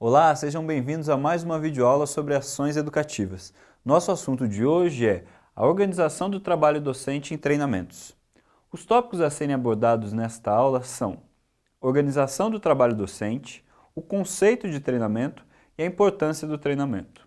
Olá, sejam bem-vindos a mais uma videoaula sobre ações educativas. Nosso assunto de hoje é a organização do trabalho docente em treinamentos. Os tópicos a serem abordados nesta aula são organização do trabalho docente, o conceito de treinamento e a importância do treinamento.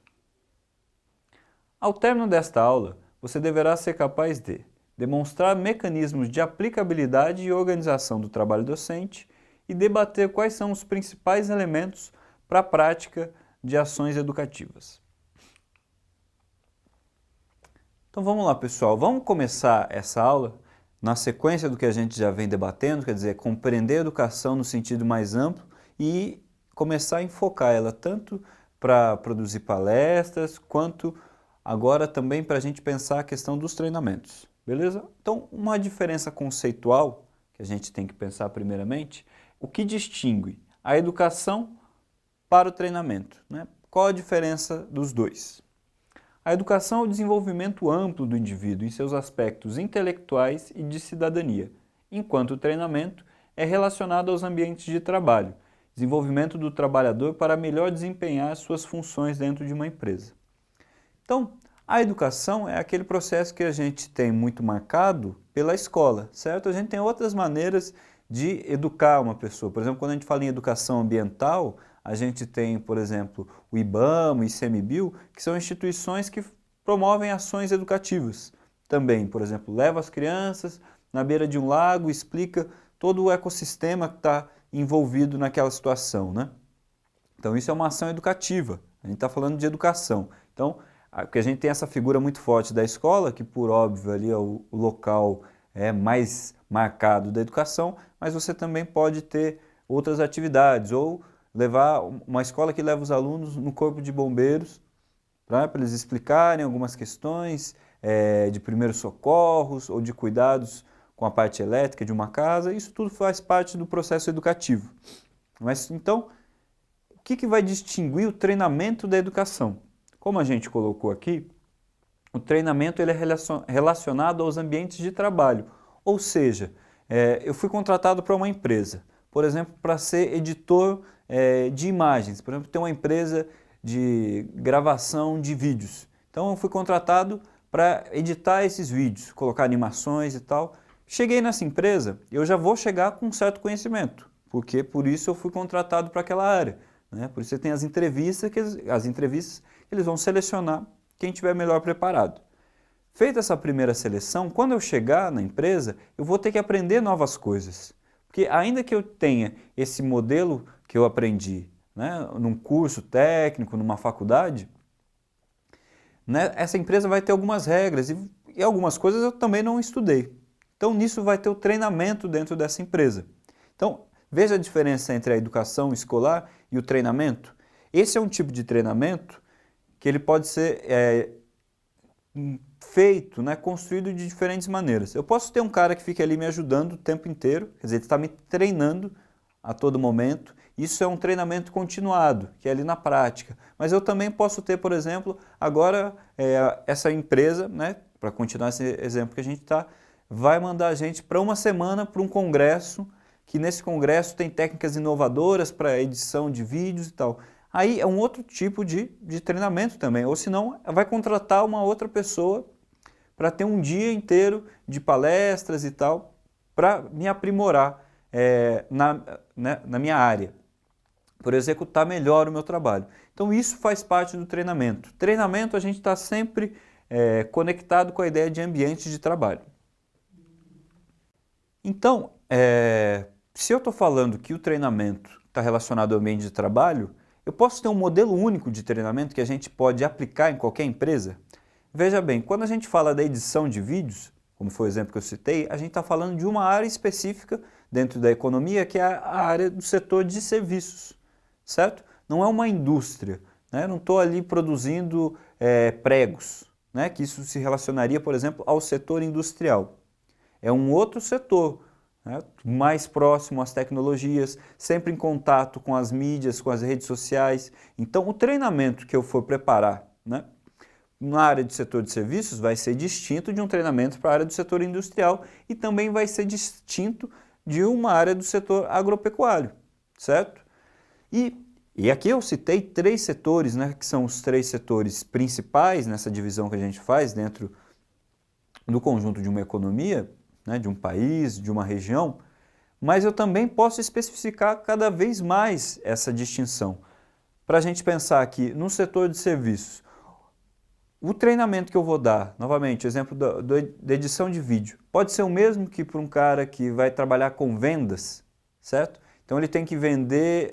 Ao término desta aula, você deverá ser capaz de demonstrar mecanismos de aplicabilidade e organização do trabalho docente e debater quais são os principais elementos para a prática de ações educativas. Então vamos lá, pessoal, vamos começar essa aula na sequência do que a gente já vem debatendo, quer dizer, compreender a educação no sentido mais amplo e começar a enfocar ela tanto para produzir palestras, quanto agora também para a gente pensar a questão dos treinamentos, beleza? Então, uma diferença conceitual que a gente tem que pensar primeiramente, o que distingue a educação para o treinamento, né? Qual a diferença dos dois? A educação é o desenvolvimento amplo do indivíduo em seus aspectos intelectuais e de cidadania, enquanto o treinamento é relacionado aos ambientes de trabalho, desenvolvimento do trabalhador para melhor desempenhar suas funções dentro de uma empresa. Então, a educação é aquele processo que a gente tem muito marcado pela escola, certo? A gente tem outras maneiras de educar uma pessoa. Por exemplo, quando a gente fala em educação ambiental, a gente tem, por exemplo, o IBAMA, o ICMBio, que são instituições que promovem ações educativas. Também, por exemplo, leva as crianças na beira de um lago, explica todo o ecossistema que está envolvido naquela situação, né? Então isso é uma ação educativa, a gente está falando de educação. Então, porque a gente tem essa figura muito forte da escola, que por óbvio ali é o local mais marcado da educação, mas você também pode ter outras atividades, ou levar uma escola que leva os alunos no corpo de bombeiros, para eles explicarem algumas questões de primeiros socorros ou de cuidados com a parte elétrica de uma casa. Isso tudo faz parte do processo educativo. Mas então, o que vai distinguir o treinamento da educação? Como a gente colocou aqui, o treinamento ele é relacionado aos ambientes de trabalho. Ou seja, eu fui contratado para uma empresa, por exemplo, para ser editor de imagens. Por exemplo, tem uma empresa de gravação de vídeos. Então eu fui contratado para editar esses vídeos, colocar animações e tal. Cheguei nessa empresa, eu já vou chegar com um certo conhecimento, porque por isso eu fui contratado para aquela área, né? Por isso você tem as entrevistas, eles vão selecionar quem estiver melhor preparado. Feita essa primeira seleção, quando eu chegar na empresa, eu vou ter que aprender novas coisas. Porque ainda que eu tenha esse modelo que eu aprendi, né, num curso técnico, numa faculdade, né, essa empresa vai ter algumas regras e algumas coisas eu também não estudei. Então nisso vai ter o treinamento dentro dessa empresa. Então veja a diferença entre a educação escolar e o treinamento. Esse é um tipo de treinamento que ele pode ser feito, né, construído de diferentes maneiras. Eu posso ter um cara que fique ali me ajudando o tempo inteiro, quer dizer, ele está me treinando a todo momento. Isso é um treinamento continuado, que é ali na prática. Mas eu também posso ter, por exemplo, agora essa empresa, né, para continuar esse exemplo que a gente está, vai mandar a gente para uma semana para um congresso, que nesse congresso tem técnicas inovadoras para edição de vídeos e tal. Aí é um outro tipo de treinamento também, ou senão vai contratar uma outra pessoa para ter um dia inteiro de palestras e tal, para me aprimorar na minha área, por executar melhor o meu trabalho. Então isso faz parte do treinamento. Treinamento a gente está sempre conectado com a ideia de ambiente de trabalho. Então, se eu estou falando que o treinamento está relacionado ao ambiente de trabalho, eu posso ter um modelo único de treinamento que a gente pode aplicar em qualquer empresa? Veja bem, quando a gente fala da edição de vídeos, como foi o exemplo que eu citei, a gente está falando de uma área específica dentro da economia, que é a área do setor de serviços, certo? Não é uma indústria, né? Não estou ali produzindo pregos, né? Que isso se relacionaria, por exemplo, ao setor industrial. É um outro setor, né, mais próximo às tecnologias, sempre em contato com as mídias, com as redes sociais. Então, o treinamento que eu for preparar, né, na área do setor de serviços vai ser distinto de um treinamento para a área do setor industrial e também vai ser distinto de uma área do setor agropecuário, certo? E E aqui eu citei 3 setores, né, que são os 3 setores principais nessa divisão que a gente faz dentro do conjunto de uma economia, né, de um país, de uma região, mas eu também posso especificar cada vez mais essa distinção. Para a gente pensar aqui no setor de serviços, o treinamento que eu vou dar, novamente, exemplo da edição de vídeo, pode ser o mesmo que para um cara que vai trabalhar com vendas, certo? Então ele tem que vender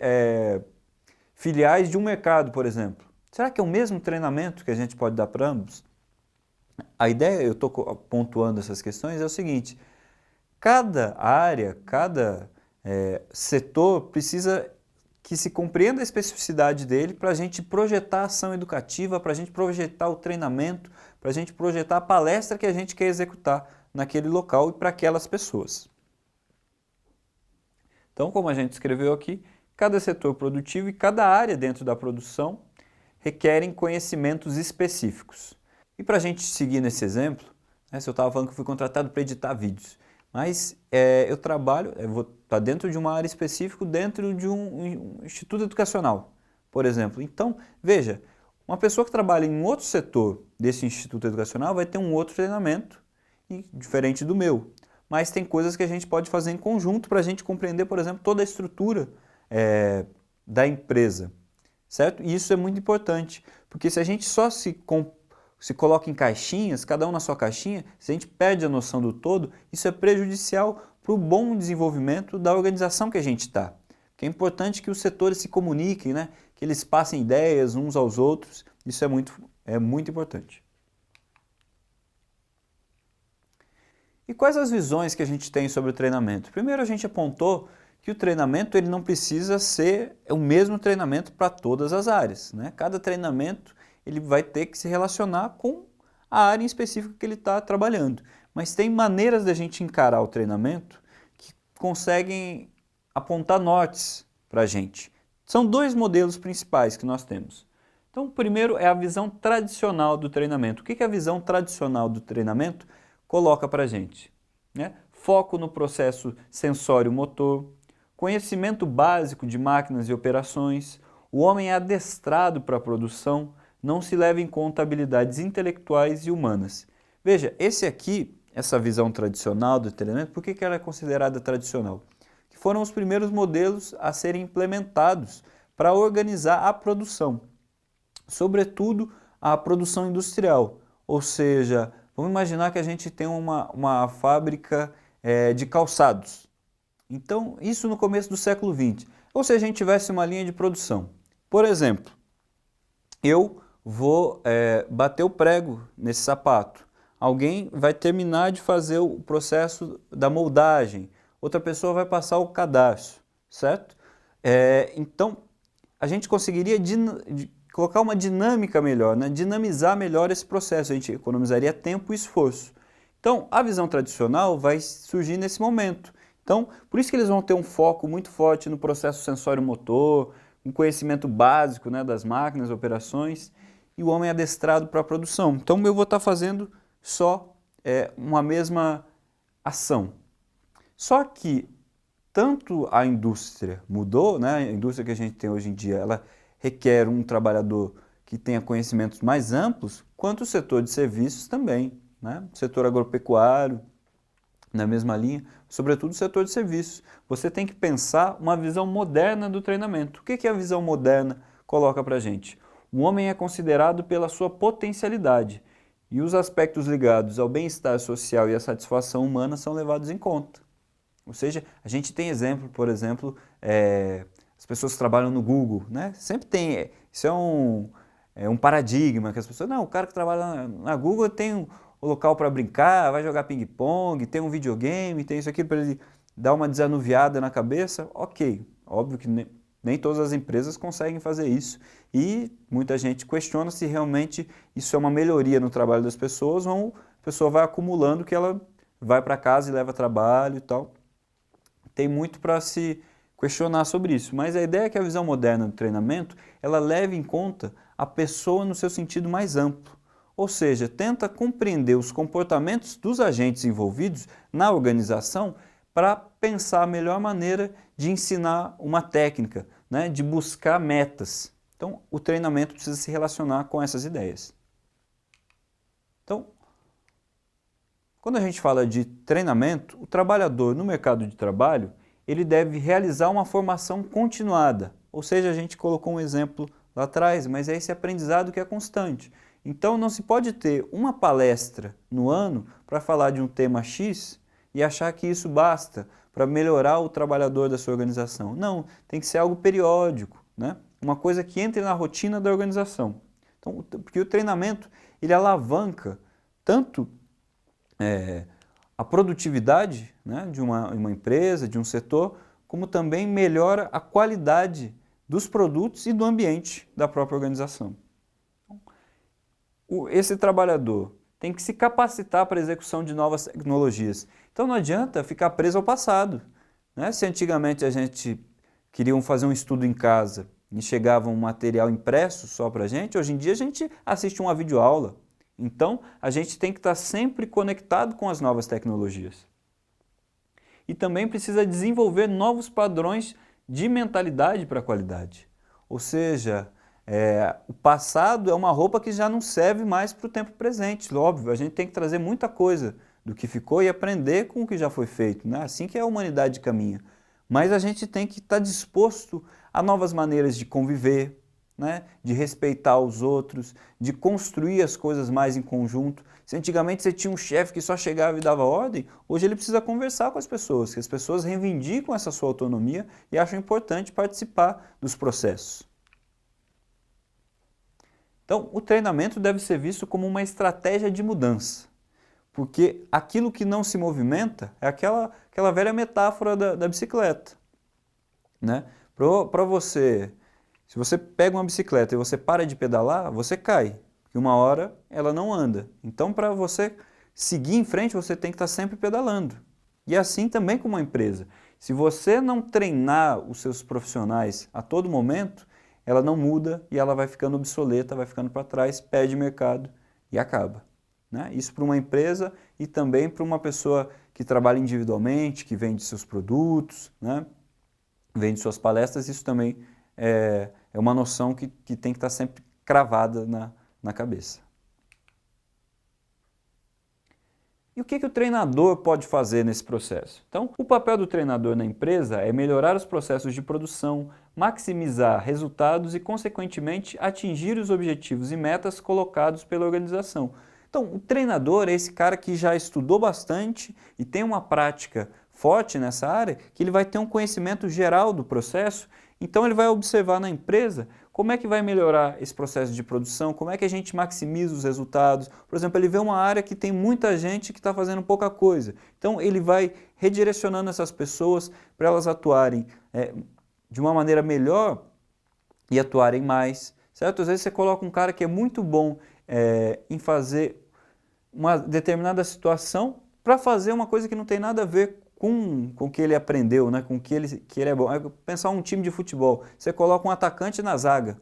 filiais de um mercado, por exemplo. Será que é o mesmo treinamento que a gente pode dar para ambos? A ideia, eu estou pontuando essas questões, é o seguinte: cada área, cada setor precisa que se compreenda a especificidade dele para a gente projetar a ação educativa, para a gente projetar o treinamento, para a gente projetar a palestra que a gente quer executar naquele local e para aquelas pessoas. Então, como a gente escreveu aqui, cada setor produtivo e cada área dentro da produção requerem conhecimentos específicos. E para a gente seguir nesse exemplo, se eu estava falando que eu fui contratado para editar vídeos, mas eu trabalho, eu vou estar dentro de uma área específica, dentro de um instituto educacional, por exemplo. Então, veja, uma pessoa que trabalha em um outro setor desse instituto educacional vai ter um outro treinamento, diferente do meu. Mas tem coisas que a gente pode fazer em conjunto para a gente compreender, por exemplo, toda a estrutura da empresa, certo? E isso é muito importante, porque se a gente só se coloca em caixinhas, cada um na sua caixinha, se a gente perde a noção do todo, isso é prejudicial para o bom desenvolvimento da organização que a gente está. Porque é importante que os setores se comuniquem, né? Que eles passem ideias uns aos outros, isso é muito importante. E quais as visões que a gente tem sobre o treinamento? Primeiro, a gente apontou que o treinamento ele não precisa ser o mesmo treinamento para todas as áreas, né? Cada treinamento ele vai ter que se relacionar com a área em específico que ele está trabalhando. Mas tem maneiras da gente encarar o treinamento que conseguem apontar nortes para a gente. São 2 modelos principais que nós temos. Então, o primeiro é a visão tradicional do treinamento. O que a visão tradicional do treinamento coloca para a gente? Né? Foco no processo sensório-motor, conhecimento básico de máquinas e operações, o homem é adestrado para a produção, não se leva em conta habilidades intelectuais e humanas. Veja, essa visão tradicional do treinamento, por que ela é considerada tradicional? Que foram os primeiros modelos a serem implementados para organizar a produção, sobretudo a produção industrial. Ou seja, vamos imaginar que a gente tem uma fábrica de calçados. Então, isso no começo do século XX. Ou se a gente tivesse uma linha de produção. Por exemplo, eu vou bater o prego nesse sapato. Alguém vai terminar de fazer o processo da moldagem. Outra pessoa vai passar o cadarço, certo? Então, a gente conseguiria colocar uma dinâmica melhor, né? Dinamizar melhor esse processo. A gente economizaria tempo e esforço. Então, a visão tradicional vai surgir nesse momento. Então, por isso que eles vão ter um foco muito forte no processo sensório-motor, um conhecimento básico, né, das máquinas, operações, e o homem é adestrado para a produção. Então eu vou estar fazendo só uma mesma ação. Só que tanto a indústria mudou, né, a indústria que a gente tem hoje em dia, ela requer um trabalhador que tenha conhecimentos mais amplos, quanto o setor de serviços também, né, o setor agropecuário, na mesma linha, sobretudo o setor de serviços. Você tem que pensar uma visão moderna do treinamento. O que a visão moderna coloca para a gente? O homem é considerado pela sua potencialidade e os aspectos ligados ao bem-estar social e à satisfação humana são levados em conta. Ou seja, a gente tem exemplo, por exemplo, as pessoas que trabalham no Google, né? Sempre tem, isso é um paradigma que as pessoas, não, o cara que trabalha na Google tem o local para brincar, vai jogar ping-pong, tem um videogame, tem isso aqui para ele dar uma desanuviada na cabeça. Ok, óbvio que nem todas as empresas conseguem fazer isso e muita gente questiona se realmente isso é uma melhoria no trabalho das pessoas ou a pessoa vai acumulando que ela vai para casa e leva trabalho e tal. Tem muito para se questionar sobre isso, mas a ideia é que a visão moderna do treinamento ela leve em conta a pessoa no seu sentido mais amplo. Ou seja, tenta compreender os comportamentos dos agentes envolvidos na organização para pensar a melhor maneira de ensinar uma técnica, né, de buscar metas. Então, o treinamento precisa se relacionar com essas ideias. Então, quando a gente fala de treinamento, o trabalhador no mercado de trabalho, ele deve realizar uma formação continuada. Ou seja, a gente colocou um exemplo lá atrás, mas é esse aprendizado que é constante. Então, não se pode ter uma palestra no ano para falar de um tema X e achar que isso basta para melhorar o trabalhador da sua organização. Não, tem que ser algo periódico, né? Uma coisa que entre na rotina da organização. Então, porque o treinamento, ele alavanca tanto a produtividade, né, de uma empresa, de um setor, como também melhora a qualidade dos produtos e do ambiente da própria organização. Esse trabalhador tem que se capacitar para a execução de novas tecnologias. Então não adianta ficar preso ao passado, né? Se antigamente a gente queria fazer um estudo em casa e chegava um material impresso só para a gente, hoje em dia a gente assiste uma videoaula. Então a gente tem que estar sempre conectado com as novas tecnologias. E também precisa desenvolver novos padrões de mentalidade para a qualidade. Ou seja, o passado é uma roupa que já não serve mais para o tempo presente. Óbvio, a gente tem que trazer muita coisa do que ficou e aprender com o que já foi feito, né? Assim que a humanidade caminha. Mas a gente tem que estar disposto a novas maneiras de conviver, né? De respeitar os outros, de construir as coisas mais em conjunto. Se antigamente você tinha um chefe que só chegava e dava ordem, hoje ele precisa conversar com as pessoas, que as pessoas reivindicam essa sua autonomia e acham importante participar dos processos. Então, o treinamento deve ser visto como uma estratégia de mudança, porque aquilo que não se movimenta é aquela velha metáfora da bicicleta, né? Para você, se você pega uma bicicleta e você para de pedalar, você cai, porque uma hora ela não anda. Então, para você seguir em frente, você tem que estar sempre pedalando. E assim também com uma empresa. Se você não treinar os seus profissionais a todo momento, ela não muda e ela vai ficando obsoleta, vai ficando para trás, perde mercado e acaba, né? Isso para uma empresa e também para uma pessoa que trabalha individualmente, que vende seus produtos, né? Vende suas palestras, isso também é uma noção que tem que estar sempre cravada na cabeça. E o que o treinador pode fazer nesse processo? Então, o papel do treinador na empresa é melhorar os processos de produção, maximizar resultados e, consequentemente, atingir os objetivos e metas colocados pela organização. Então, o treinador é esse cara que já estudou bastante e tem uma prática forte nessa área, que ele vai ter um conhecimento geral do processo, então ele vai observar na empresa como é que vai melhorar esse processo de produção, como é que a gente maximiza os resultados. Por exemplo, ele vê uma área que tem muita gente que está fazendo pouca coisa. Então ele vai redirecionando essas pessoas para elas atuarem de uma maneira melhor e atuarem mais, certo? Às vezes você coloca um cara que é muito bom em fazer uma determinada situação para fazer uma coisa que não tem nada a ver com o que ele aprendeu, né? Com o que ele é bom. Pensar um time de futebol, você coloca um atacante na zaga.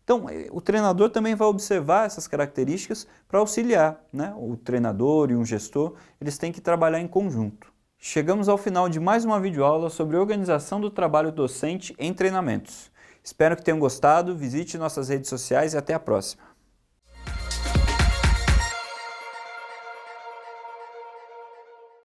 Então, o treinador também vai observar essas características para auxiliar, né? O treinador e um gestor, eles têm que trabalhar em conjunto. Chegamos ao final de mais uma videoaula sobre organização do trabalho docente em treinamentos. Espero que tenham gostado, visite nossas redes sociais e até a próxima.